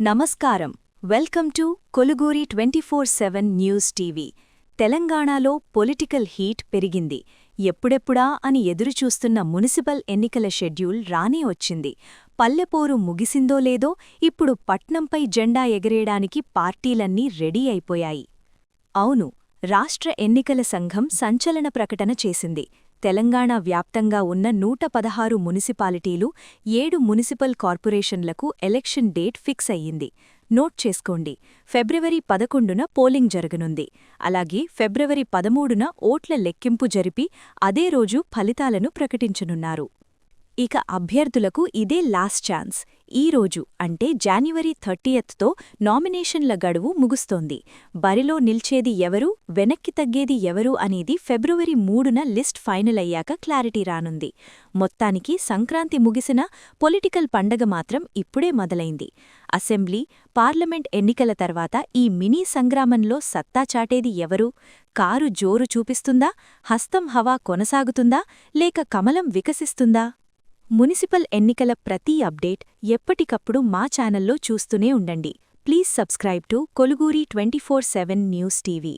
నమస్కారం. Welcome to Koluguri 24/7 news TV. తెలంగాణలో political heat పెరిగింది. ఎప్పుడెప్పుడా అని ఎదురుచూస్తున్న మునిసిపల్ ఎన్నికల షెడ్యూల్ రానే వచ్చింది. పల్లెపోరు ముగిసిందో లేదో ఇప్పుడు పట్నంపై జెండా ఎగరేయడానికి పార్టీలన్నీ రెడీ అయిపోయాయి. అవును, రాష్ట్ర ఎన్నికల సంఘం సంచలన ప్రకటన చేసింది. తెలంగాణ వ్యాప్తంగా ఉన్న 116 మునిసిపాలిటీలు, 7 మునిసిపల్ కార్పొరేషన్లకు ఎలక్షన్ డేట్ ఫిక్స్ అయ్యింది. నోట్ చేసుకోండి, ఫిబ్రవరి 11న పోలింగ్ జరగనుంది. అలాగే ఫిబ్రవరి 13న ఓట్ల లెక్కింపు జరిపి అదే రోజు ఫలితాలను ప్రకటించనున్నారు. ఇక అభ్యర్థులకు ఇదే లాస్ట్ ఛాన్స్. ఈ రోజు అంటే జనవరి 30తో నామినేషన్ల గడువు ముగుస్తోంది. బరిలో నిల్చేది ఎవరు, వెనక్కి తగ్గేది ఎవరు అనేది ఫిబ్రవరి 3న లిస్ట్ ఫైనల్ అయ్యాక క్లారిటీ రానుంది. మొత్తానికి సంక్రాంతి ముగిసినా పొలిటికల్ పండగ మాత్రం ఇప్పుడే మొదలైంది. అసెంబ్లీ, పార్లమెంట్ ఎన్నికల తర్వాత ఈ మినీ సంగ్రామంలో సత్తా చాటేది ఎవరు? కారు జోరు చూపిస్తుందా? హస్తం హవా కొనసాగుతుందా? లేక కమలం వికసిస్తుందా? మునిసిపల్ ఎన్నికల ప్రతి అప్డేట్ ఎప్పటికప్పుడు మా ఛానల్లో చూస్తూనే ఉండండి. Please subscribe to Koluguri 24/7 news TV.